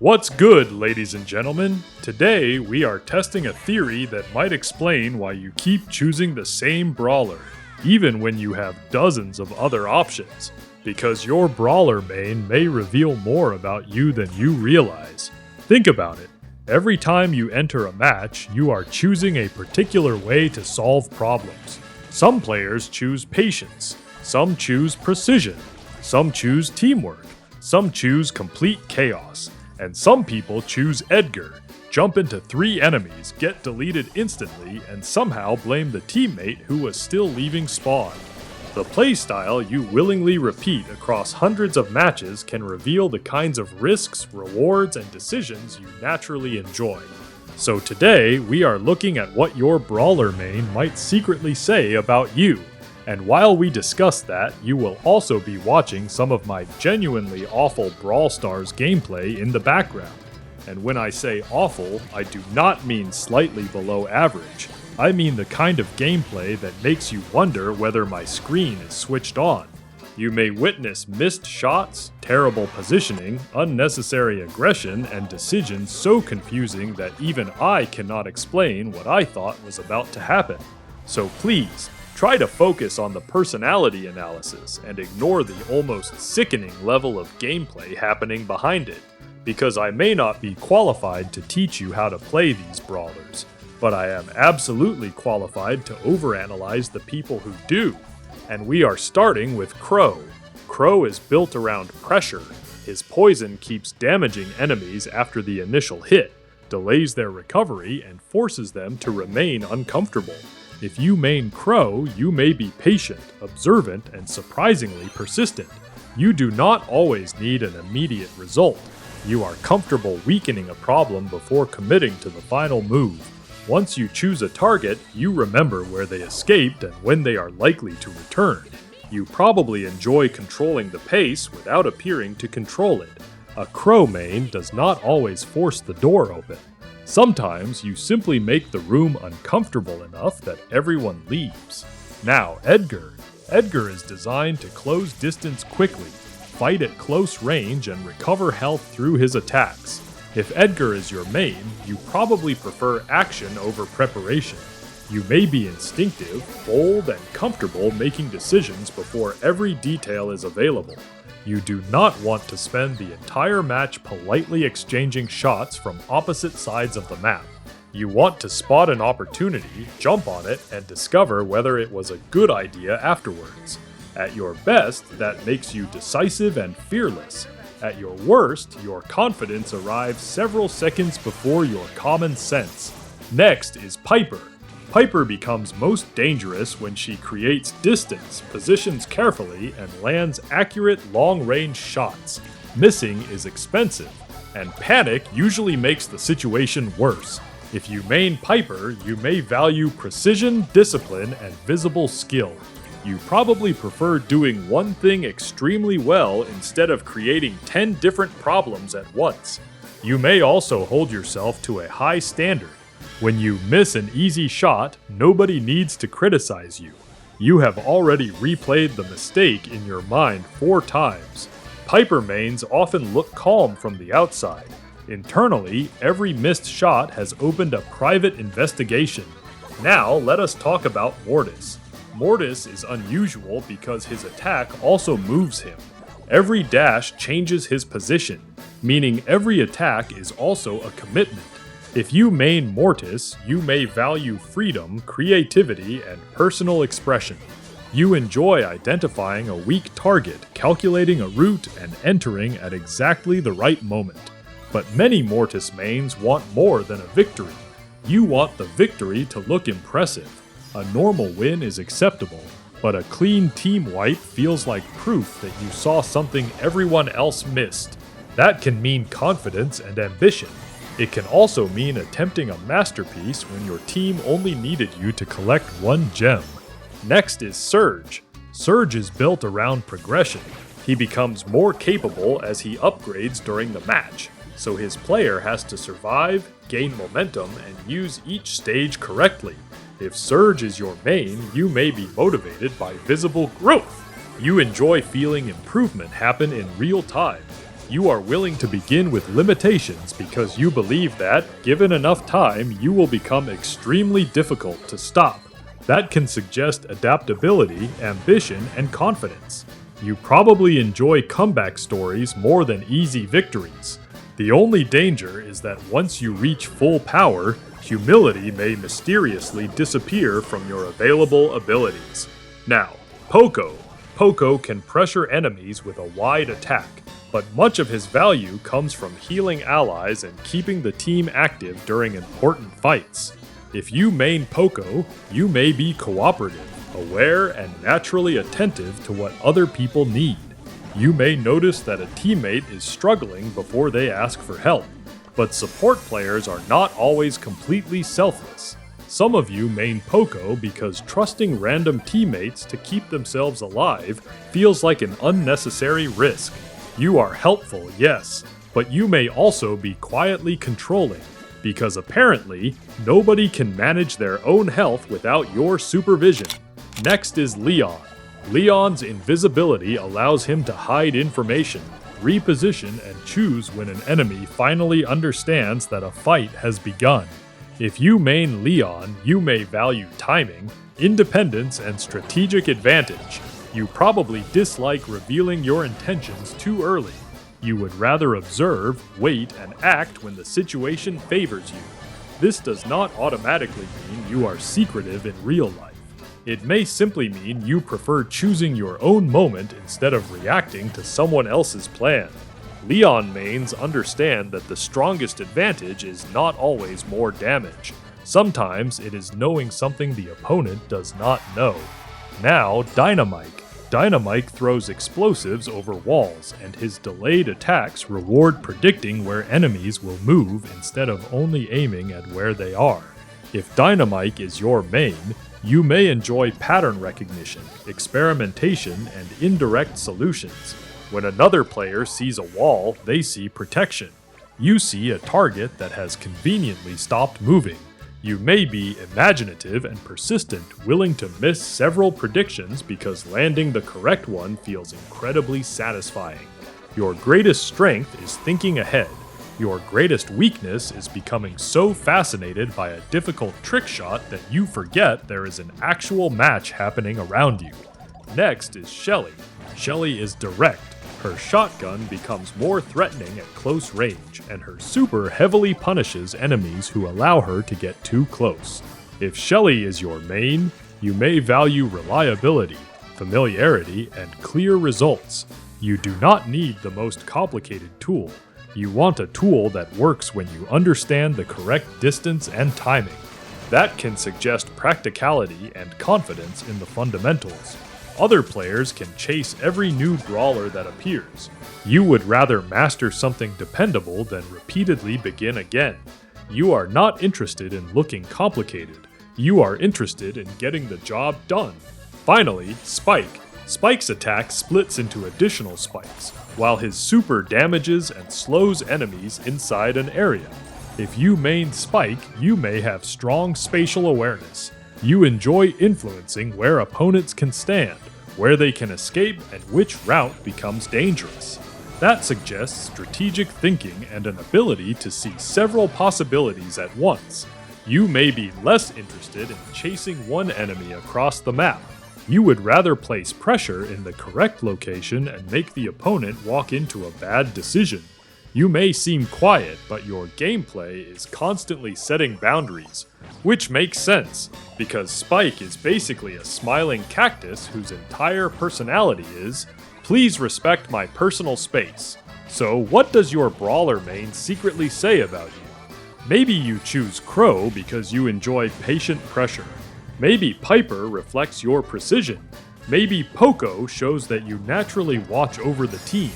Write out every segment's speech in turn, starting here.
What's good, ladies and gentlemen? Today, we are testing a theory that might explain why you keep choosing the same brawler, even when you have dozens of other options, because your brawler main may reveal more about you than you realize. Think about it. Every time you enter a match, you are choosing a particular way to solve problems. Some players choose patience, some choose precision, some choose teamwork, some choose complete chaos. And some people choose Edgar, jump into 3 enemies, get deleted instantly, and somehow blame the teammate who was still leaving spawn. The playstyle you willingly repeat across hundreds of matches can reveal the kinds of risks, rewards, and decisions you naturally enjoy. So today, we are looking at what your brawler main might secretly say about you. And while we discuss that, you will also be watching some of my genuinely awful Brawl Stars gameplay in the background. And when I say awful, I do not mean slightly below average. I mean the kind of gameplay that makes you wonder whether my screen is switched on. You may witness missed shots, terrible positioning, unnecessary aggression, and decisions so confusing that even I cannot explain what I thought was about to happen. So please, try to focus on the personality analysis and ignore the almost sickening level of gameplay happening behind it, because I may not be qualified to teach you how to play these brawlers, but I am absolutely qualified to overanalyze the people who do. And we are starting with Crow. Crow is built around pressure. His poison keeps damaging enemies after the initial hit, delays their recovery, and forces them to remain uncomfortable. If you main Crow, you may be patient, observant, and surprisingly persistent. You do not always need an immediate result. You are comfortable weakening a problem before committing to the final move. Once you choose a target, you remember where they escaped and when they are likely to return. You probably enjoy controlling the pace without appearing to control it. A Crow main does not always force the door open. Sometimes you simply make the room uncomfortable enough that everyone leaves. Now, Edgar. Edgar is designed to close distance quickly, fight at close range, and recover health through his attacks. If Edgar is your main, you probably prefer action over preparation. You may be instinctive, bold, and comfortable making decisions before every detail is available. You do not want to spend the entire match politely exchanging shots from opposite sides of the map. You want to spot an opportunity, jump on it, and discover whether it was a good idea afterwards. At your best, that makes you decisive and fearless. At your worst, your confidence arrives several seconds before your common sense. Next is Piper. Piper becomes most dangerous when she creates distance, positions carefully, and lands accurate long-range shots. Missing is expensive, and panic usually makes the situation worse. If you main Piper, you may value precision, discipline, and visible skill. You probably prefer doing one thing extremely well instead of creating 10 different problems at once. You may also hold yourself to a high standard. When you miss an easy shot, nobody needs to criticize you. You have already replayed the mistake in your mind 4 times. Piper mains often look calm from the outside. Internally, every missed shot has opened a private investigation. Now, let us talk about Mortis. Mortis is unusual because his attack also moves him. Every dash changes his position, meaning every attack is also a commitment. If you main Mortis, you may value freedom, creativity, and personal expression. You enjoy identifying a weak target, calculating a route, and entering at exactly the right moment. But many Mortis mains want more than a victory. You want the victory to look impressive. A normal win is acceptable, but a clean team wipe feels like proof that you saw something everyone else missed. That can mean confidence and ambition. It can also mean attempting a masterpiece when your team only needed you to collect 1 gem. Next is Surge. Surge is built around progression. He becomes more capable as he upgrades during the match, so his player has to survive, gain momentum, and use each stage correctly. If Surge is your main, you may be motivated by visible growth. You enjoy feeling improvement happen in real time. You are willing to begin with limitations because you believe that, given enough time, you will become extremely difficult to stop. That can suggest adaptability, ambition, and confidence. You probably enjoy comeback stories more than easy victories. The only danger is that once you reach full power, humility may mysteriously disappear from your available abilities. Now, Poco. Poco can pressure enemies with a wide attack, but much of his value comes from healing allies and keeping the team active during important fights. If you main Poco, you may be cooperative, aware, and naturally attentive to what other people need. You may notice that a teammate is struggling before they ask for help, but support players are not always completely selfless. Some of you main Poco because trusting random teammates to keep themselves alive feels like an unnecessary risk. You are helpful, yes, but you may also be quietly controlling, because apparently, nobody can manage their own health without your supervision. Next is Leon. Leon's invisibility allows him to hide information, reposition, and choose when an enemy finally understands that a fight has begun. If you main Leon, you may value timing, independence, and strategic advantage. You probably dislike revealing your intentions too early. You would rather observe, wait, and act when the situation favors you. This does not automatically mean you are secretive in real life. It may simply mean you prefer choosing your own moment instead of reacting to someone else's plan. Leon mains understand that the strongest advantage is not always more damage. Sometimes it is knowing something the opponent does not know. Now, Dynamike. Dynamike throws explosives over walls, and his delayed attacks reward predicting where enemies will move instead of only aiming at where they are. If Dynamike is your main, you may enjoy pattern recognition, experimentation, and indirect solutions. When another player sees a wall, they see protection. You see a target that has conveniently stopped moving. You may be imaginative and persistent, willing to miss several predictions because landing the correct one feels incredibly satisfying. Your greatest strength is thinking ahead. Your greatest weakness is becoming so fascinated by a difficult trick shot that you forget there is an actual match happening around you. Next is Shelly. Shelly is direct. Her shotgun becomes more threatening at close range, and her super heavily punishes enemies who allow her to get too close. If Shelly is your main, you may value reliability, familiarity, and clear results. You do not need the most complicated tool. You want a tool that works when you understand the correct distance and timing. That can suggest practicality and confidence in the fundamentals. Other players can chase every new brawler that appears. You would rather master something dependable than repeatedly begin again. You are not interested in looking complicated. You are interested in getting the job done. Finally, Spike. Spike's attack splits into additional spikes, while his super damages and slows enemies inside an area. If you main Spike, you may have strong spatial awareness. You enjoy influencing where opponents can stand, where they can escape, and which route becomes dangerous. That suggests strategic thinking and an ability to see several possibilities at once. You may be less interested in chasing one enemy across the map. You would rather place pressure in the correct location and make the opponent walk into a bad decision. You may seem quiet, but your gameplay is constantly setting boundaries, which makes sense, because Spike is basically a smiling cactus whose entire personality is, "Please respect my personal space." So what does your brawler main secretly say about you? Maybe you choose Crow because you enjoy patient pressure. Maybe Piper reflects your precision. Maybe Poco shows that you naturally watch over the team.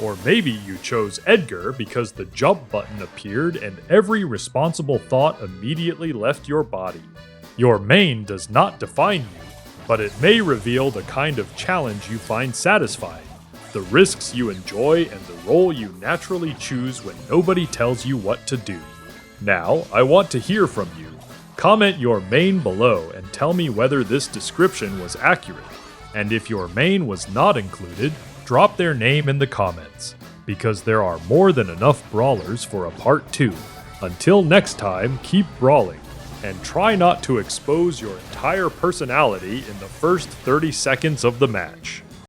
Or maybe you chose Edgar because the jump button appeared and every responsible thought immediately left your body. Your main does not define you, but it may reveal the kind of challenge you find satisfying, the risks you enjoy, and the role you naturally choose when nobody tells you what to do. Now, I want to hear from you. Comment your main below and tell me whether this description was accurate. And if your main was not included, drop their name in the comments. because there are more than enough brawlers for a part 2. Until next time, keep brawling, and try not to expose your entire personality in the first 30 seconds of the match.